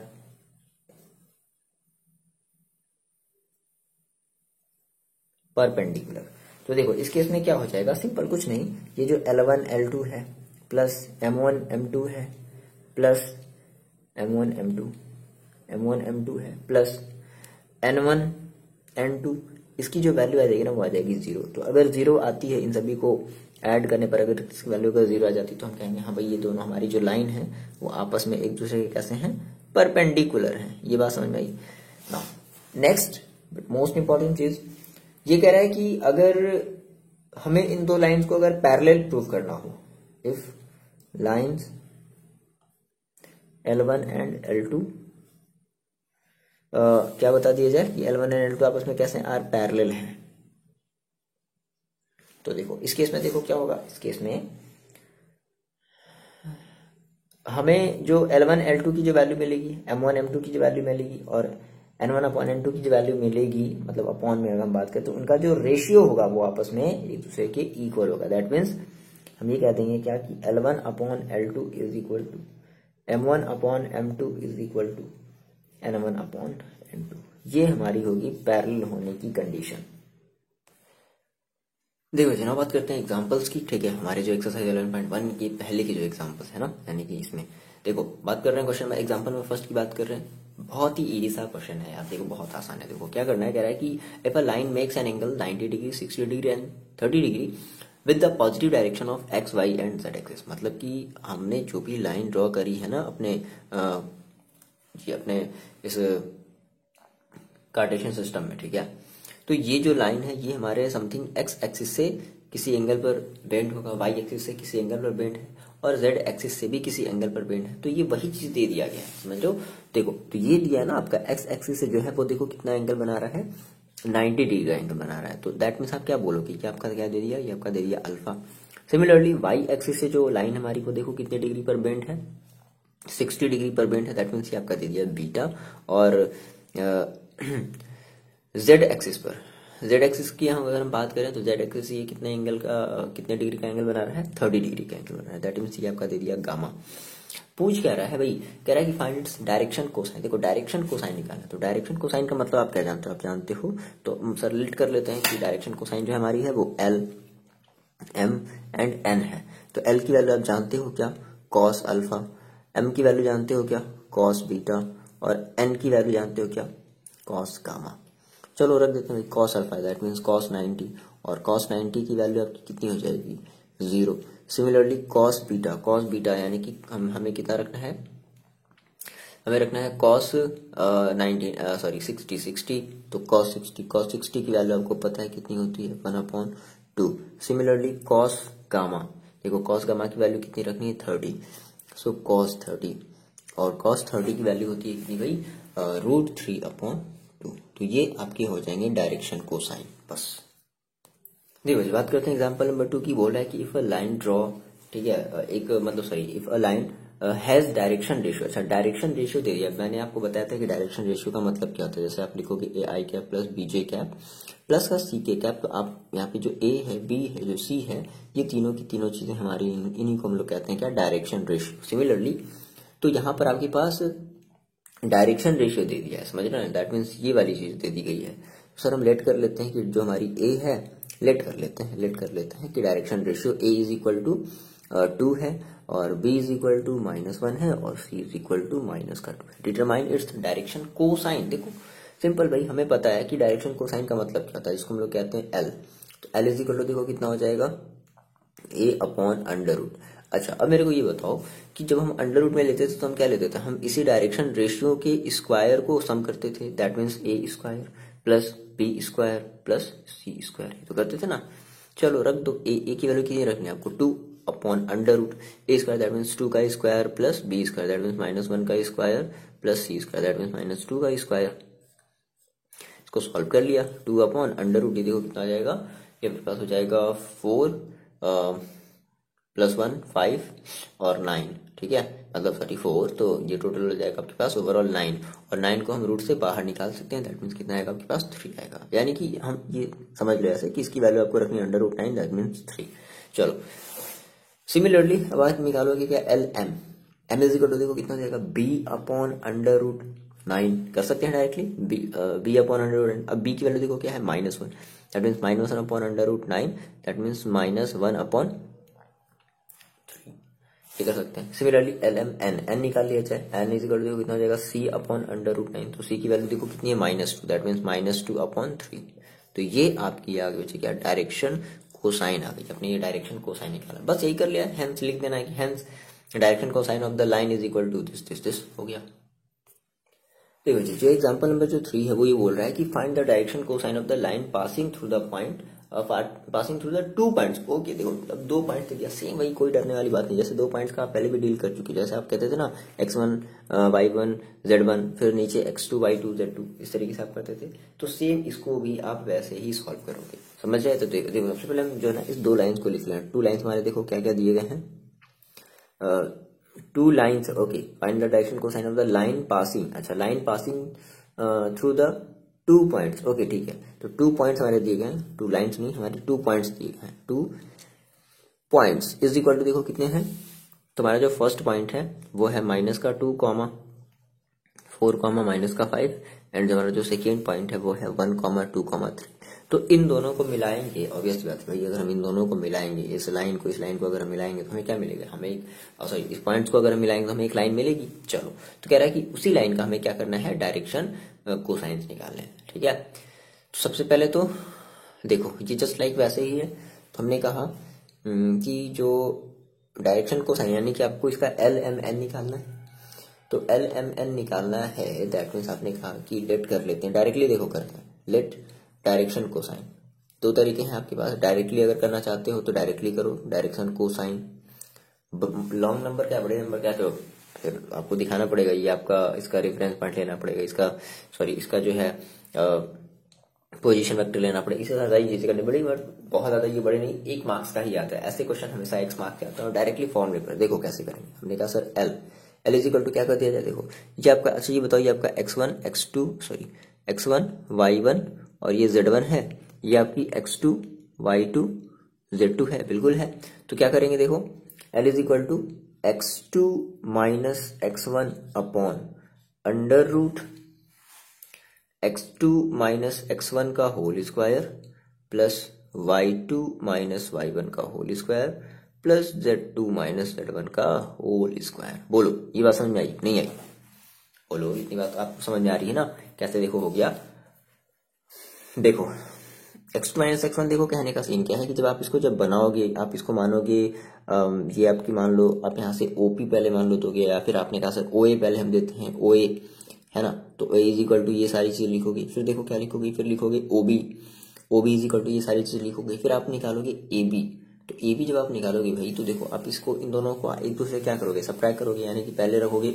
परपेंडिकुलर, तो देखो इस केस में क्या हो जाएगा, सिंपल कुछ नहीं, ये जो L1 L2 है प्लस M1 M2 है प्लस M1 M2 है प्लस N1 N2, इसकी जो वैल्यू आ जाएगी ना वो आ जाएगी 0। तो अगर 0 आती है, इन सभी को ऐड करने पर अगर इसकी वैल्यू अगर 0 आ जाती तो हम कहेंगे हाँ भाई ये दोनों हमारी जो लाइन है वो आपस में एक दूसरे के कैसे हैं, परपेंडिकुलर हैं। ये बात समझ में आई ना। नेक्स्ट मोस्ट इंपॉर्टेंट चीज ये कह रहा है कि अगर हमें इन दो लाइंस को अगर पैरेलल प्रूव करना हो, if lines L1 and L2 क्या बता दिया जाए कि L1 एंड L2 आपस में कैसे आर पैरेलल हैं। तो देखो इस केस में देखो क्या होगा, इस केस में हमें जो L1 L2 की जो वैल्यू मिलेगी, M1 M2 की जो वैल्यू मिलेगी और N1 अपॉन N2 की जो वैल्यू मिलेगी, मतलब अपॉन में अगर हम बात करें तो उनका जो रेशियो होगा वो आपस में एक दूसरे के इक्वल होगा। दैट मीन्स हम ये कह देंगे क्या कि L1 upon L2 is equal to M1 upon M2 is equal to N1 upon N2। ये हमारी होगी पैरेलल होने की कंडीशन। देखो जनाब बात करते हैं एग्जांपल्स की, ठीक है, हमारे जो एक्सरसाइज 11.1 की पहले की जो एग्जांपल्स है ना, यानी कि इसमें देखो बात कर रहे हैं क्वेश्चन में, एग्जांपल में फर्स्ट की बात कर रहे हैं। बहुत ही इजी सा क्वेश्चन है यार, देखो बहुत आसान है। देखो क्या करना है, कह रहा है कि if a line makes an angle 90 degree 60 degree and 30 degree with the positive direction of x y and z axis, मतलब कि हमने जो भी लाइन ड्रॉ करी है ना अपने इस कार्टेशियन सिस्टम में, ठीक है, तो ये जो लाइन है ये हमारे समथिंग एक्स एक्सिस से किसी एंगल पर बेंड होगा, वाई एक्सिस से किसी एंगल पर बेंड है और जेड एक्सिस से भी किसी एंगल पर बेंड है, तो ये वही चीज दे दिया गया है, समझ लो। देखो तो ये दिया है ना आपका एक्स एक्सिस से जो है वो देखो कितना एंगल बना रहा है, 90 डिग्री का एंगल बना रहा है। तो दैट मीन्स आप क्या बोलोगे कि आपका क्या दे दिया, ये आपका दे दिया अल्फा। सिमिलरली वाई एक्सिस से जो लाइन हमारी को देखो कितने डिग्री पर बेंड है, 60 डिग्री पर बेंड है, दैट मीन्स ये आपका दे दिया बीटा। और जेड एक्सिस पर, जेड एक्सिस की हम अगर हम बात करें तो जेड एक्सिस ये कितने एंगल का, कितने डिग्री का एंगल बना रहा है, 30 डिग्री का एंगल बना रहा है, दैट मीन्स ये आपका दे दिया गामा। पूछ क्या रहा है भाई, कह रहा है कि फाइंड इट्स डायरेक्शन कोसाइन। देखो डायरेक्शन कोसाइन निकालना, तो डायरेक्शन कोसाइन का मतलब आप क्या जानते हो, आप जानते हो तो सर रिलेट कर लेते हैं कि डायरेक्शन कोसाइन जो हमारी है वो एल, एम एंड एन है। तो एल की वैल्यू आप जानते हो क्या, कॉस अल्फा, एम की वैल्यू जानते हो क्या, कॉस बीटा, और एन की वैल्यू जानते हो क्या, कॉस गामा। चलो रख देते हैं cos alpha, that means cos 90, और कॉस 90 की वैल्यू आपकी कितनी हो जाएगी, 0। सिमिलरली कॉस बीटा यानी कि हमें कितना रखना है, हमें रखना है कॉस 60, तो कॉस 60 की वैल्यू आपको पता है कितनी होती है, 1/2। सिमिलरली कॉस गामा, देखो कॉस गामा की वैल्यू कितनी रखनी है, 30, सो कॉस 30, और कॉस 30 की वैल्यू होती है कितनी भाई, √3/2। तो ये आपके हो जाएंगे डायरेक्शन कोसाइन। बस देखो बात करते हैं एग्जांपल नंबर 2 की। बोल रहा है कि इफ अ लाइन ड्रॉ, ठीक है, एक मतलब sorry, if a line has direction ratio. अच्छा डायरेक्शन रेशियो दे दिया, मैंने आपको बताया था कि डायरेक्शन रेशियो का मतलब क्या होता है। जैसे आप लिखोगे A I cap plus B J cap plus का सी के कैप, तो आप यहाँ पे जो ए है, बी है, जो सी है, ये तीनों की तीनों चीजें हमारी, इन्हीं को हम लोग कहते हैं क्या, डायरेक्शन रेशियो। सिमिलरली तो यहाँ पर आपके पास डायरेक्शन रेशियो दे दिया है, समझ रहे हैं, दैट मीन्स ये वाली चीज दे दी गई है। सर हम लेट कर लेते हैं कि जो हमारी ए है, लेट कर लेते हैं कि direction ratio a is equal to 2 है, और बी इज इक्वल टू -1 है, और सी इज इक्वल टू -2 है। Determine its direction cosine. देखो सिंपल भाई, हमें पता है कि डायरेक्शन कोसाइन का मतलब क्या होता है, जिसको हम लोग कहते हैं एल। तो एल इज इक्वल टू देखो कितना हो जाएगा, a/√। अच्छा अब मेरे को ये बताओ कि जब हम अंडर रूट में लेते थे तो हम क्या लेते थे, हम इसी डायरेक्शन रेशियो के स्क्वायर को सम करते थे, that means a² plus b² plus c², तो करते थे ना। चलो रख दो, ए की वैल्यू कितनी रखनी है आपको, 2/√, a² दैट मीन्स 2 का square plus b² that means -1 का square plus c² that means -2 का स्क्वायर। इसको सॉल्व कर लिया, 2/√, ये देखो कितना आ जाएगा, ये मेरे पास हो जाएगा 4 +1 5 और 9, ठीक है, मतलब 34। तो ये टोटल हो जाएगा आपके पास ओवरऑल 9, और 9 को हम रूट से बाहर निकाल सकते हैं, दैट मीन्स कितना आएगा आपके पास, 3 आएगा। यानी कि हम ये समझ लो ऐसे कि इसकी वैल्यू आपको रखनी है √9, दैट मीन्स 3। चलो सिमिलरली अब आप निकालोगे क्या, एम इज इक्वल टू देखो कितना हो जाएगा, b/√9 कर सकते हैं डायरेक्टली, b/√9। अब b की वैल्यू देखो क्या है, -1, दैट मीन्स -1/√9, दैट मीन्स -1/, ये कर सकते हैं। सिमिलरली एन निकाल लिया जाए, एन इज इक्वल टू कितना हो जाएगा, c/√9। तो c की वैल्यू देखो कितनी है, -2, दैट मीन्स -2/3। तो ये आपकी आ गई क्या, डायरेक्शन कोसाइन आ गई, अपने ये डायरेक्शन कोसाइन निकाला, बस यही कर लिया। हेंस लिख देना है कि hence direction cosine of the line is equal to this हो गया। देखो जी, जो एग्जांपल नंबर जो 3 है वो ये बोल रहा है कि find the direction cosine of the line passing through the point, passing through the 2 points. Okay देखो अब 2 पॉइंट्स दे दिया, सेम वही, कोई डरने वाली बात नहीं। जैसे 2 पॉइंट्स का आप पहले भी डील कर चुके, जैसे आप कहते थे ना x1 y1 z1, फिर नीचे x2 y2 z2, इस तरीके से आप करते थे, तो सेम इसको भी आप वैसे ही सॉल्व करोगे, समझ रहे? तो देखो सबसे पहले हम जो है ना इस 2 लाइन्स को लिख लें। 2 लाइन्स हमारे देखो क्या क्या दिए गए हैं, 2 lines. Okay find the direction cosine of the line passing. अच्छा line passing through the 2 points. Okay ठीक है, तो 2 पॉइंट्स हमारे दिए गए हैं, 2 लाइन्स नहीं, हमारे 2 पॉइंट्स दिए गए हैं। 2 पॉइंट्स इज इक्वल टू देखो कितने हैं, तो हमारा जो फर्स्ट पॉइंट है वो है -2, 4, -5, एंड हमारा जो सेकेंड पॉइंट है वो है 1, 2, 3। तो इन दोनों को मिलाएंगे, ऑब्वियसली बात है भाई, अगर हम इन दोनों को मिलाएंगे, इस लाइन को अगर हम मिलाएंगे तो हमें क्या मिलेगा, हमें एक, सॉरी इस पॉइंट्स को अगर हम मिलाएंगे तो हमें एक लाइन मिलेगी। चलो तो कह रहा है कि उसी लाइन का हमें क्या करना है, डायरेक्शन कोसाइंस निकालना है, ठीक है। तो सबसे पहले तो देखो ये जस्ट लाइक वैसे ही है, तो हमने कहा कि जो डायरेक्शन कोसाइन यानी कि आपको इसका LMN निकालना है, तो LMN निकालना है, दैट मीन्स आपने कहा कि लेट कर लेते हैं, डायरेक्टली देखो करते हैं, लेट डायरेक्शन कोसाइन, दो तरीके हैं आपके पास। डायरेक्टली अगर करना चाहते हो तो डायरेक्टली करो, डायरेक्शन कोसाइन। लॉन्ग नंबर क्या बड़े नंबर क्या, तो फिर आपको दिखाना पड़ेगा, ये आपका इसका रेफरेंस पॉइंट लेना पड़ेगा, इसका जो है पोजीशन वेक्टर लेना पड़ेगा। इससे ज्यादा ये चीजें करनी पड़ेगी, बट बहुत ज्यादा ये बड़े नहीं, 1 मार्क्स का ही आता है। ऐसे क्वेश्चन हमेशा 1 मार्क्स के आता है। और डायरेक्टली फॉर्मूले पर देखो कैसे करेंगे। हमने कहा sir l is equal to क्या कर दिया जाए, देखो ये आपका, अच्छा ये बताओ, ये आपका x1 y1 और ये z1 है, ये आपकी x2 y2 z2 है, बिल्कुल है। तो क्या करेंगे, देखो l is equal to x2 minus x1 upon under root x2 minus x1 का whole square plus y2 minus y1 का whole square plus z2 minus z1 का होल स्क्वायर। बोलो ये बात समझ में आई नहीं आई? बोलो, इतनी बात आपको समझ में आ रही है ना? कैसे देखो हो गया। देखो x2 माइनस x1, देखो कहने का सीन क्या है कि जब आप इसको जब बनाओगे, आप इसको मानोगे, ये आपकी मान लो आप यहाँ से OP पहले मान लो दोगे, या फिर आपने कहा सर OA पहले हम देते हैं, OA है ना, तो A इज इक्वल टू ये सारी चीज लिखोगे, फिर देखो क्या लिखोगे, फिर लिखोगे OB इज इक्वल टू ये सारी चीज लिखोगे, फिर आप निकालोगे AB। तो AB जब आप निकालोगे भाई, तो देखो आप इसको, इन दोनों को एक दूसरे क्या करोगे, सबट्रैक्ट करोगे, यानी कि पहले रखोगे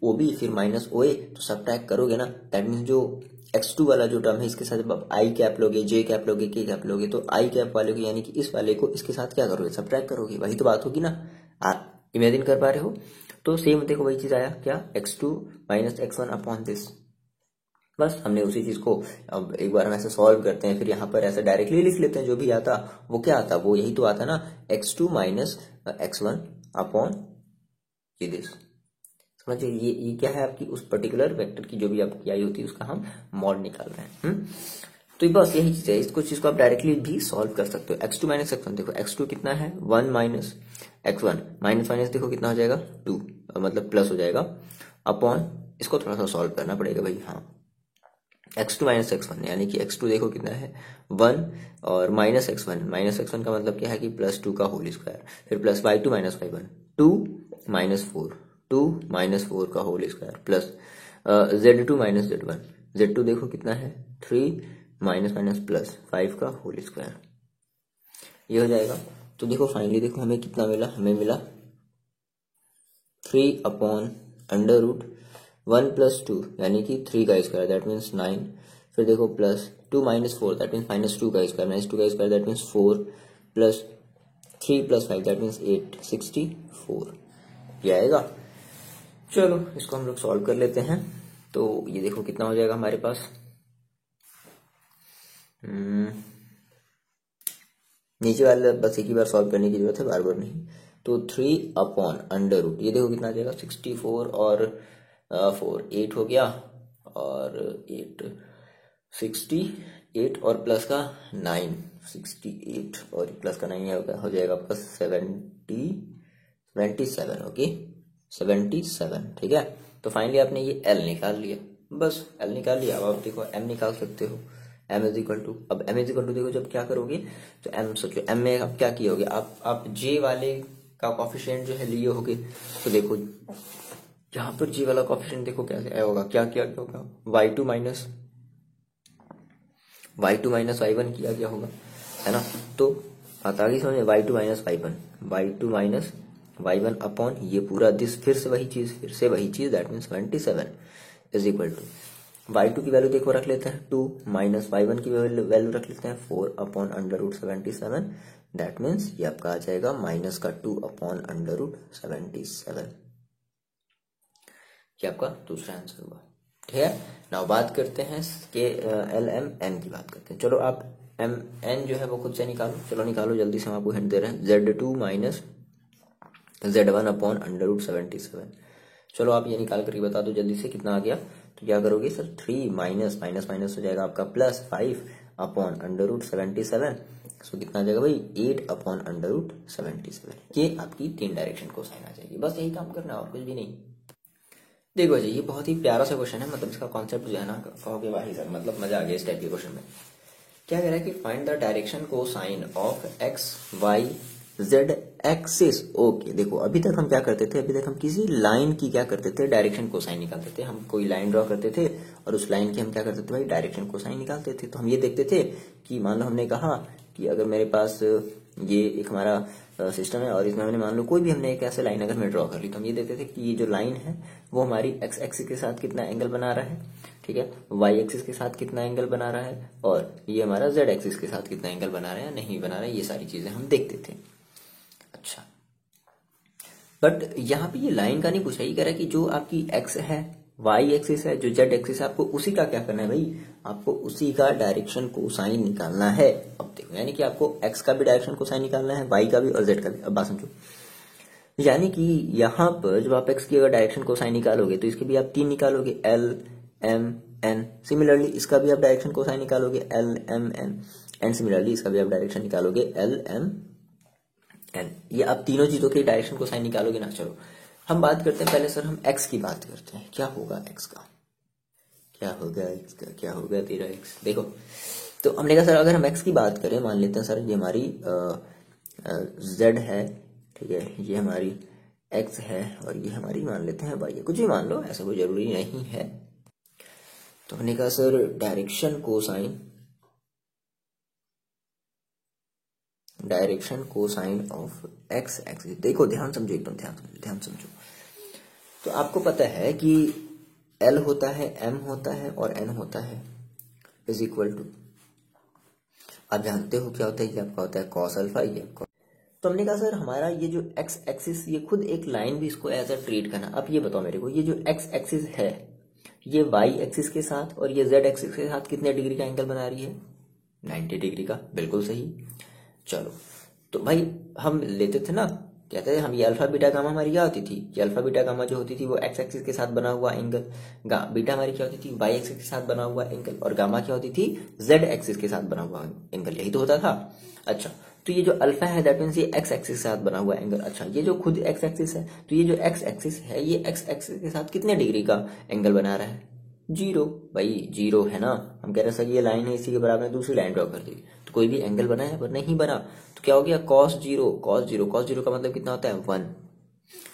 OB फिर माइनस OA, तो सबट्रैक्ट करोगे ना, दैट मीन्स जो x2 वाला जो टर्म है इसके साथ जब आप I कैप लोगे, J कैप लोगे, K कैप लोगे, तो I कैप वाले को यानी कि इस वाले को इसके साथ क्या करोगे, सबट्रैक्ट करोगे। वही तो बात होगी ना, आप इमेजिन कर पा रहे हो? तो सेम देखो वही चीज आया क्या, x2 minus x1 upon this. बस हमने उसी चीज को अब एक बार हम ऐसे सॉल्व करते हैं, फिर यहाँ पर ऐसे डायरेक्टली लिख लेते हैं, जो भी आता वो क्या आता, वो यही तो आता ना, x2 minus x1 upon this. समझिए ये क्या है, आपकी उस पर्टिकुलर वेक्टर की जो भी आपकी आई होती है उसका हम मॉड निकाल रहे हैं। तो बस यही चीज है, इसको चीज को आप डायरेक्टली भी सॉल्व कर सकते हो। x2 माइनस x1, देखो x2 कितना है 1 माइनस x1, माइनस माइनस देखो कितना हो जाएगा 2, मतलब प्लस हो जाएगा, अपॉन इसको थोड़ा सा सॉल्व करना पड़ेगा भाई। हाँ x2 माइनस x1 यानी कि x2 देखो कितना है 1 और माइनस x1 का मतलब क्या है कि प्लस 2 का होल स्क्वायर, फिर plus y2 minus y1 2 minus 4 का whole square plus z2 minus z1 देखो कितना है 3 माइनस माइनस प्लस 5 का होल स्क्वायर, ये हो जाएगा। तो देखो फाइनली देखो हमें कितना मिला, हमें मिला 3 अपॉन अंडर रूट 1 प्लस 2 यानी कि 3 का स्क्वायर दैट मीन्स 9, फिर देखो plus 2 minus 4 that means minus 2 का स्क्वायर, माइनस 2 का square that means 4 plus 3 plus 5 that means 8 64, ये आएगा। चलो इसको हम लोग सॉल्व कर लेते हैं। तो ये देखो कितना हो जाएगा हमारे पास, नीचे वाले बस एक ही बार सॉल्व करने की जरूरत है, बार बार नहीं। तो 3 अपॉन अंडर रूट, ये देखो कितना आ जाएगा 64 और 4 8 हो गया, और 8 68 और प्लस का 9 68 और प्लस का 9 हो जाएगा आपका 77 ओके 77, ठीक है। तो फाइनली आपने ये L निकाल लिया, बस L निकाल लिया। अब आप देखो M निकाल सकते हो, M इज इक्वल टू, अब M इज इक्वल टू देखो जब क्या करोगे तो M सोचो M में आप क्या किए होगे, आप J वाले का कॉफिशिएंट जो है लिए होगे, तो देखो जहां पर J वाला कॉफिशिएंट देखो कैसे आया होगा, क्या होगा y2 माइनस y1 किया गया होगा, है ना। तो बात आ गई समझ में, y2 माइनस y1 अपॉन ये पूरा दिस, फिर से वही चीज that means 27 is equal to y2 की वैल्यू देखो रख लेते हैं 2 माइनस y1 की वैल्यू रख लेते हैं 4 upon under root 77, that means ये आपका आ जाएगा माइनस का 2 अपॉन अंडर रूट 77, ये आपका दूसरा आंसर हुआ, ठीक है। नाउ बात करते हैं के LMN की बात करते हैं। चलो आप MN जो है वो खुद से निकालो, चलो निकालो जल्दी से, हम आपको हिंट दे रहे हैं, Z2 minus Z1 upon under root 77। चलो आप ये निकाल करके बता दो जल्दी से कितना आ गया। तो क्या करोगे सर 3 माइनस हो जाएगा आपका प्लस 5 अपॉन अंडर रूट 77, सो कितना आ जाएगा भाई 8 अपॉन अंडर रूट 77। ये आपकी 3 डायरेक्शन को साइन आ जाएगी, बस यही काम करना और कुछ भी नहीं। देखो जी ये बहुत ही प्यारा सा क्वेश्चन है, मतलब इसका कॉन्सेप्ट जो है ना, कहोगे वाही सर मतलब मजा आ गया इस टाइप के क्वेश्चन में। क्या कह रहा है कि find the direction cosine of x y z axis. Okay, देखो अभी तक हम क्या करते थे, अभी तक हम किसी लाइन की क्या करते थे, डायरेक्शन कोसाइन निकालते थे। हम कोई लाइन ड्रॉ करते थे और उस लाइन की हम क्या करते थे भाई, डायरेक्शन कोसाइन निकालते थे। तो हम ये देखते थे कि मान लो हमने कहा कि अगर मेरे पास ये एक हमारा सिस्टम है और इसमें हमने मान लो कोई भी हमने एक ऐसे लाइन अगर मैं ड्रॉ कर ली, तो हम ये देखते थे कि ये जो लाइन है वो हमारी एक्स एक्सिस के साथ कितना एंगल बना रहा है, ठीक है, वाई एक्सिस के साथ कितना एंगल बना रहा है, और ये हमारा जेड एक्सिस के साथ कितना एंगल बना रहा है या नहीं बना रहा है, ये सारी चीजें हम देखते थे। अच्छा, बट यहाँ पे ये लाइन का नहीं पूछा, ये कह रहा है कि जो आपकी एक्स है, वाई एक्सिस है, जो जेड एक्सिस है, आपको उसी का क्या करना है भाई, आपको उसी का डायरेक्शन कोसाइन निकालना है। अब देखो, यानी कि आपको एक्स का भी डायरेक्शन कोसाइन निकालना है, वाई का भी और जेड का भी। अब बात समझो, यानी कि यहाँ पर जब आप एक्स की अगर डायरेक्शन कोसाइन निकालोगे तो इसके भी आप 3 निकालोगे, एल एम एन। सिमिलरली इसका भी आप डायरेक्शन कोसाइन निकालोगे, l m n. And similarly इसका भी आप डायरेक्शन निकालोगे, एल एम एन। ये आप तीनों चीजों के डायरेक्शन कोसाइन निकालोगे ना। चलो हम बात करते हैं, पहले सर हम एक्स की बात करते हैं। क्या होगा एक्स का, क्या होगा एक्स का, क्या होगा तेरा एक्स। देखो, तो हमने कहा सर अगर हम एक्स की बात करें, मान लेते हैं सर ये हमारी जेड है, ठीक है, ये हमारी एक्स है और ये हमारी मान लेते हैं वाई है, कुछ भी मान लो, ऐसा कोई जरूरी नहीं है। तो हमने कहा sir direction cosine of x axis. देखो ध्यान समझो, एकदम ध्यान समझो। तो आपको पता है कि एल होता है, एम होता है और एन होता है, इज इक्वल टू, आप जानते हो क्या होता है, ये आपका होता है कॉस अल्फा, ये आपका। तो हमने कहा सर हमारा ये जो एक्स एक्सिस, ये खुद एक लाइन भी इसको एज अ ट्रीट करना। अब ये बताओ मेरे को, ये जो एक्स एक्सिस है ये वाई एक्सिस के साथ और ये जेड एक्सिस के साथ कितने डिग्री का एंगल बना रही है, 90 डिग्री का, बिल्कुल सही। चलो तो भाई हम लेते थे ना, कहते थे हम ये अल्फा बीटा गामा हमारी क्या होती थी, ये अल्फा बीटा गामा जो होती थी वो एक्स एक्सिस के साथ बना हुआ एंगल, बीटा हमारी क्या होती थी, वाई एक्सिस के साथ बना हुआ एंगल, और गामा क्या होती थी, जेड एक्सिस के साथ बना हुआ एंगल, यही तो होता था। अच्छा, तो ये जो अल्फा है दैट मीन्स ये एक्स एक्सिस के साथ बना हुआ एंगल। अच्छा, ये जो खुद एक्स एक्सिस है, तो ये जो एक्स एक्सिस है ये एक्स एक्सिस के साथ कितने डिग्री का एंगल बना रहा है, 0। भाई 0 है ना, हम कह रहे सर ये लाइन है, इसी के बराबर दूसरी लाइन ड्रॉ कर दी, तो कोई भी एंगल बना है पर नहीं बना, तो क्या हो गया, cos 0। cos 0 का मतलब कितना होता है, 1।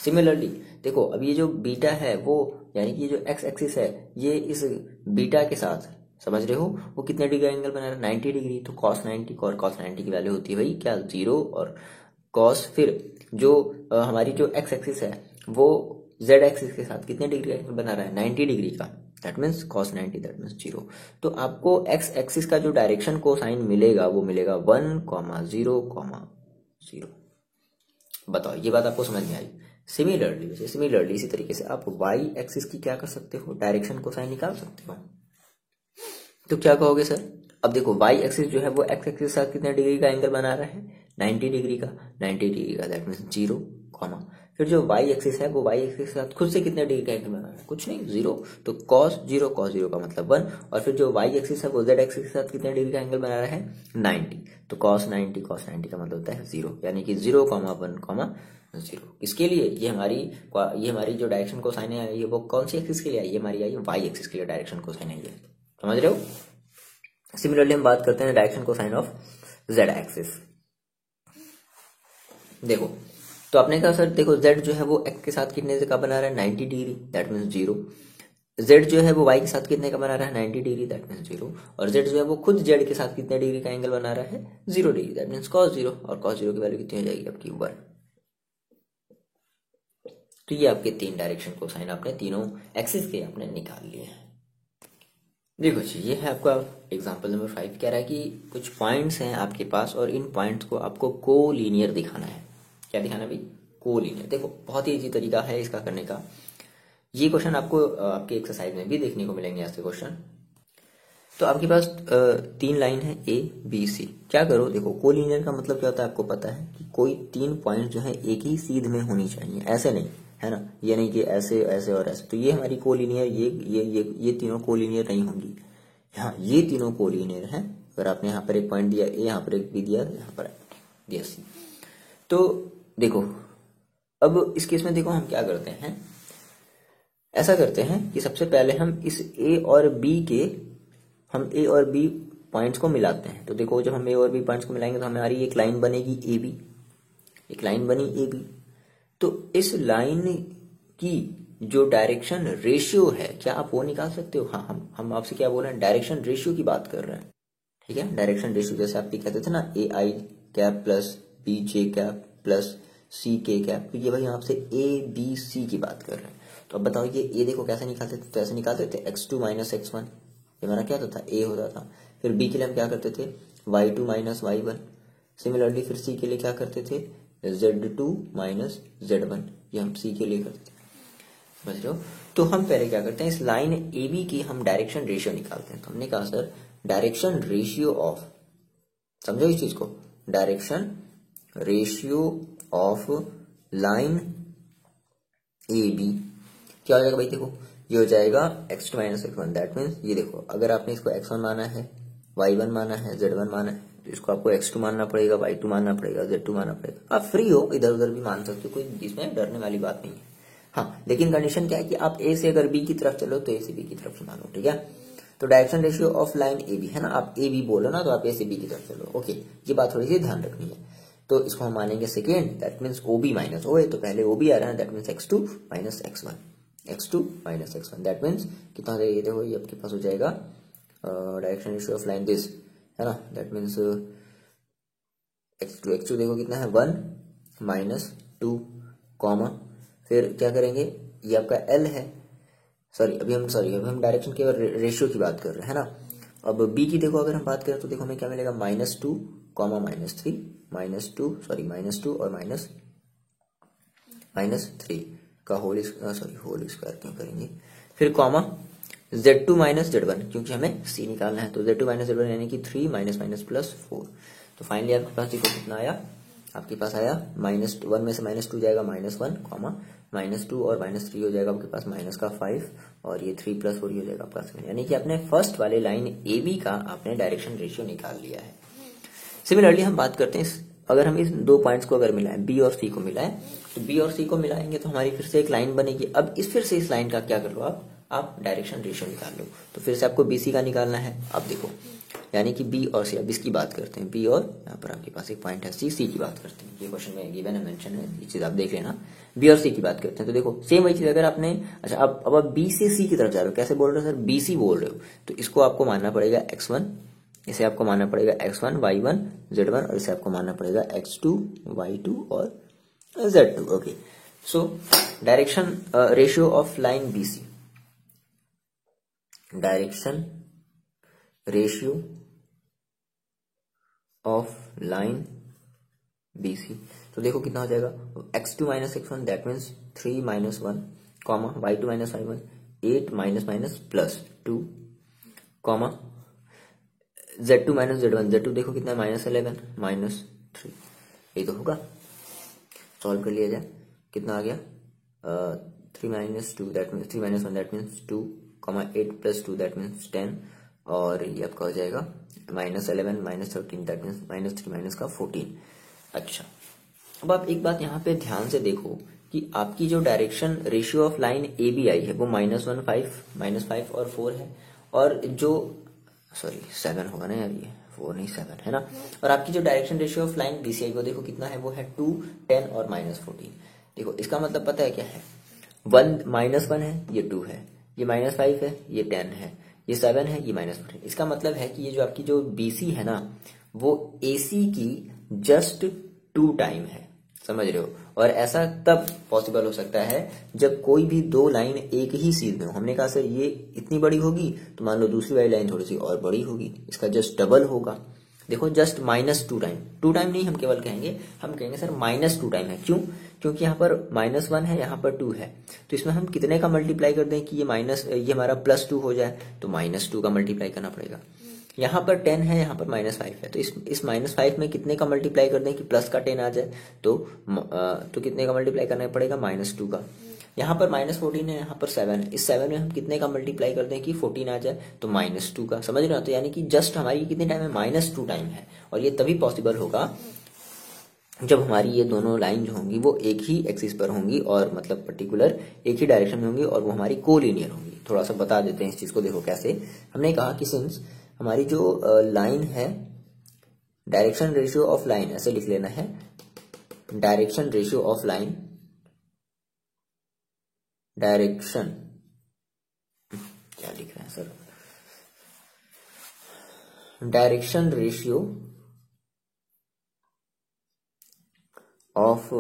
सिमिलरली देखो, अब ये जो बीटा है वो, यानी कि ये जो एक्स एक्सिस है ये इस बीटा के साथ, समझ रहे हो, वो कितने डिग्री एंगल बना रहा है, 90 डिग्री। तो cos 90, और cos 90 की वैल्यू होती है भाई क्या, 0। और cos, फिर जो हमारी जो एक्स एक्सिस है वो जेड एक्सिस के साथ कितने डिग्री एंगल बना रहा है, 90 डिग्री का, that means cos 90, that means 0। तो आपको एक्स एक्सिस का जो डायरेक्शन कोसाइन मिलेगा वो मिलेगा 1, 0, 0। बताओ ये बात आपको समझ में आई। सिमिलरली इसी तरीके से आप वाई एक्सिस की क्या कर सकते हो, डायरेक्शन कोसाइन निकाल सकते हो। तो क्या कहोगे सर, अब देखो वाई एक्सिस जो है वो एक्स एक्सिस के साथ कितने डिग्री का एंगल बना रहा है, 90 डिग्री का, दैट मीन्स 0, फिर जो वाई एक्सिस है वो वाई एक्सिस के साथ खुद से कितने डिग्री का एंगल बना रहा है, कुछ नहीं, 0। तो cos 0 का मतलब 1, और फिर जो वाई एक्सिस है वो जेड एक्सिस के साथ कितने डिग्री का एंगल बना रहा है, 90। तो cos 90 का मतलब होता है 0, यानी कि 0, 1, 0। इसके लिए ये हमारी जो डायरेक्शन कोसाइन है ये वो कौन सी एक्सिस के लिए आई, ये हमारी आई वाई एक्सिस के लिए डायरेक्शन कोसाइन है, ये समझ रहे हो। सिमिलरली हम बात करते हैं direction cosine of Z axis. देखो, तो आपने कहा सर देखो z जो है वो x के साथ कितने का बना रहा है, 90 डिग्री, दैट मीन्स 0। z जो है वो y के साथ कितने का बना रहा है, 90 डिग्री, दैट मीन्स 0। और z जो है वो खुद z के साथ कितने डिग्री का एंगल बना रहा है, 0 डिग्री, दैट मीन्स cos 0। और cos 0 की वैल्यू कितनी हो जाएगी आपकी, 1। तो ये आपके 3 डायरेक्शन कोसाइन आपने तीनों एक्सिस के आपने निकाल लिए हैं। देखो जी, ये है आपका एग्जाम्पल नंबर 5। कह रहा है कि कुछ पॉइंट्स हैं आपके पास और इन पॉइंट्स को आपको कोलिनियर दिखाना है। क्या दिखाना है भाई, कोलिनियर। देखो बहुत ही इजी तरीका है इसका करने का। ये क्वेश्चन आपको आपके एक्सरसाइज में भी देखने को मिलेंगे ऐसे क्वेश्चन। तो आपके पास 3 लाइन है A B C। क्या करो, देखो कोलिनियर का मतलब क्या होता है आपको पता है कि कोई 3 पॉइंट जो है एक ही सीध में होनी चाहिए, ऐसे नहीं है ना, ये नहीं कि ऐसे ऐसे और ऐसे। तो ये हमारी कोलिनियर, ये तीनों कोलिनियर नहीं होंगी। हाँ, ये तीनों कोलिनियर हैं। अगर आपने यहाँ पर एक पॉइंट दिया A, यहाँ पर एक B दिया, यहाँ पर दिया C। तो देखो अब इस केस में देखो हम क्या करते हैं, ऐसा करते हैं कि सबसे पहले हम इस A और B पॉइंट्स को मिलाते हैं। तो देखो जब हम A और B पॉइंट्स को मिलाएंगे तो हमारी एक लाइन बनेगी AB, एक लाइन बनी ए बी, तो इस लाइन की जो डायरेक्शन रेशियो है, क्या आप वो निकाल सकते हो? हाँ, हम आपसे क्या बोल रहे हैं, डायरेक्शन रेशियो की बात कर रहे हैं, ठीक है। डायरेक्शन रेशियो जैसे आप कहते थे ना, A I cap plus B J cap plus C K cap, तो ये भाई आपसे ए बी सी की बात कर रहे हैं। तो अब बताओ ये ए देखो कैसे निकालते थे, तो ऐसे निकालते थे x2 माइनस x1, ये हमारा क्या होता था, ए होता था। फिर बी के लिए हम क्या करते थे, y2 माइनस y1। सिमिलरली फिर सी के लिए क्या करते थे, z2 माइनस z1, ये हम सी के लिए करते थे, समझ रहे हो। तो हम पहले क्या करते हैं, इस लाइन ए बी की हम डायरेक्शन रेशियो निकालते हैं। तो हमने कहा सर डायरेक्शन रेशियो ऑफ, समझो इस चीज को, direction ratio of line a b क्या हो जाएगा भाई, देखो ये हो जाएगा x2 minus x1। That means ये देखो, अगर आपने इसको x1 माना है, y1 माना है, z1 माना है, तो इसको आपको x2 मानना पड़ेगा, y2 मानना पड़ेगा, z2 मानना पड़ेगा। आप फ्री हो, इधर उधर भी मान सकते हो, कोई इसमें डरने वाली बात नहीं है। हाँ, लेकिन कंडीशन क्या है कि आप ए से अगर बी की तरफ चलो तो ए से बी की तरफ ही मानो, ठीक है। तो direction ratio of line a b है ना, आप ए बी बोलो ना, तो आप ए से बी की तरफ चलो, ओके। ये बात थोड़ी सी ध्यान रखनी है। तो इसको हम मानेंगे second, that means O B minus O A, तो पहले ओ बी आ रहा है, that means x2 minus x1, x2 minus x1। That means कितना हो जाएगा, ये देखो ये आपके पास हो जाएगा direction ratio of line this, है ना, दैट मीन्स x2 देखो कितना है 1 माइनस 2 कॉमा, फिर क्या करेंगे, ये आपका L है, अभी हम डायरेक्शन केवल रेशियो की बात कर रहे हैं, है ना। अब b की देखो अगर हम बात करें तो देखो हमें क्या मिलेगा, -2 कॉमा -3, -2 और -3 का होल स्क्वायर क्यों करेंगे, फिर कॉमा z2 माइनस z1, क्योंकि हमें c निकालना है, तो z2 माइनस z1 यानी कि 3 माइनस प्लस 4। तो फाइनली आपके पास देखो कितना आया, आपके पास आया -1 में से -2 जाएगा -1 कॉमा -2 और -3 हो जाएगा आपके पास -5, और ये 3 प्लस 4 हो जाएगा आपका 7, यानी कि आपने फर्स्ट वाले लाइन ए बी का आपने डायरेक्शन रेशियो निकाल लिया है। सिमिलरली हम बात करते हैं, अगर हम इस दो पॉइंट्स को अगर मिलाएं, बी और सी को मिलाएं, तो बी और सी को मिलाएंगे तो हमारी फिर से एक लाइन बनेगी। अब फिर से इस लाइन का क्या कर लो, आप डायरेक्शन रेशियो निकाल लो। तो फिर से आपको बी सी का निकालना है। अब देखो, यानी कि बी और सी, अब इसकी बात करते हैं, बी और यहाँ पर आपके पास एक पॉइंट है सी की बात करते हैं, ये क्वेश्चन में गिवन है, मेंशन है, ये चीज आप देख लेना। बी और सी की बात करते हैं, तो देखो सेम वही चीज, अगर आपने अच्छा अब आप बी से सी की तरफ जा रहे हो, कैसे बोल रहे हो सर, बी सी बोल रहे हो, तो इसको आपको मानना पड़ेगा x1, इसे आपको मानना पड़ेगा x1 y1 z1, और इसे आपको मानना पड़ेगा x2 y2 और z2, okay. So direction ratio of line BC, direction ratio of line BC, तो देखो कितना हो जाएगा, x2 minus x1 that means 3 minus 1 comma y2 minus y1 8 minus plus 2 comma z2 minus z1, z2 देखो कितना है -11 -3, ये तो होगा, सॉल्व कर लिया जाए, कितना आ गया 3 minus 2 that means 3 minus 1 that means 2 comma 8 plus 2 that means 10, और ये आपका हो जाएगा -11 -13 दैट मीन्स -3 माइनस का 14। अच्छा, अब आप एक बात यहाँ पे ध्यान से देखो कि आपकी जो direction ratio of line a b आई है वो -5 और 4 है, और जो 7 होगा ना यार, ये 4 नहीं 7 है ना। और आपकी जो direction ratio of line BCI वो देखो कितना है, वो है 2 10 और -14। देखो इसका मतलब पता है क्या है, 1 है, ये 2 है, ये -5 है, ये 10 है, ये 7 है, ये -14। इसका मतलब है कि ये जो आपकी जो BC है ना, वो AC की जस्ट 2 टाइम है, समझ रहे हो। और ऐसा तब पॉसिबल हो सकता है जब कोई भी दो लाइन एक ही सीध में हो। हमने कहा सर ये इतनी बड़ी होगी, तो मान लो दूसरी वाली लाइन थोड़ी सी और बड़ी होगी, इसका जस्ट डबल होगा। देखो जस्ट -2 टाइम, 2 टाइम नहीं हम केवल कहेंगे, हम कहेंगे सर -2 टाइम है। क्यों? क्योंकि यहाँ पर -1 है, यहाँ पर 2 है, तो इसमें हम कितने का मल्टीप्लाई कर दें कि ये हमारा +2 हो जाए, तो -2 का मल्टीप्लाई करना पड़ेगा। यहाँ पर 10 है, यहाँ पर -5 है, तो इस -5 में कितने का मल्टीप्लाई कर दें कि प्लस का 10 आ जाए, तो कितने का मल्टीप्लाई करना पड़ेगा, -2 का। यहाँ पर -14 है, यहाँ पर 7 है, इस 7 में हम कितने का मल्टीप्लाई कर दें कि 14 आ जाए, तो -2 का, समझ रहे हो। तो यानी कि जस्ट हमारी कितने टाइम है, -2 टाइम है। और ये तभी पॉसिबल होगा जब हमारी ये दोनों लाइन जो होंगी वो एक ही एक्सिस पर होंगी, और मतलब पर्टिकुलर एक ही डायरेक्शन में होंगी, और वो हमारी कोलिनियर होंगी। थोड़ा सा बता देते हैं इस चीज को, देखो कैसे। हमने कहा कि सिंस हमारी जो लाइन है, डायरेक्शन रेशियो ऑफ लाइन ऐसे लिख लेना है, direction ratio of line, direction क्या लिख रहे हैं sir, direction ratio of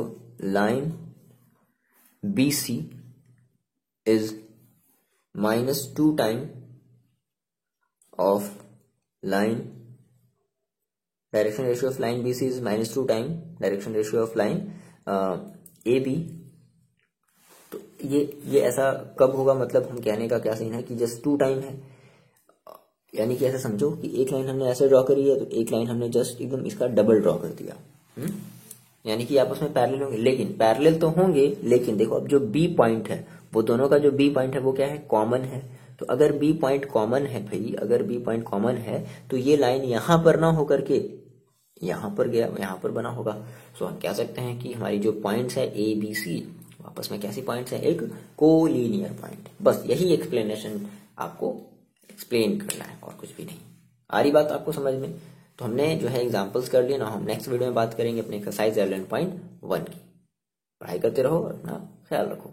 line BC is -2 time of line, direction ratio of line BC is -2 time direction ratio of line AB। तो ये ऐसा कब होगा, मतलब हम कहने का क्या सीन है कि जस्ट 2 टाइम है, यानी कि ऐसा समझो कि एक लाइन हमने ऐसे ड्रॉ करी है तो एक लाइन हमने जस्ट एकदम इसका डबल ड्रॉ कर दिया, यानी कि आपस में पैरेलल होंगे, लेकिन पैरेलल तो होंगे, लेकिन देखो अब जो बी पॉइंट है वो दोनों का जो बी पॉइंट है वो क्या है, कॉमन है। तो अगर बी पॉइंट कॉमन है भाई, अगर बी पॉइंट कॉमन है तो ये लाइन यहां पर ना होकर के यहां पर गया, यहां पर बना होगा। सो हम कह सकते हैं कि हमारी जो पॉइंट्स है ए बी सी आपस में कैसी पॉइंट्स है, एक कोलिनियर पॉइंट। बस यही एक्सप्लेनेशन आपको एक्सप्लेन करना है और कुछ भी नहीं। आ रही बात आपको समझ में? तो हमने जो है एग्जांपल्स कर लिए ना, हम नेक्स्ट वीडियो में बात करेंगे अपने एक्सरसाइज 11.1 की। पढ़ाई करते रहो और अपना ख्याल रखो।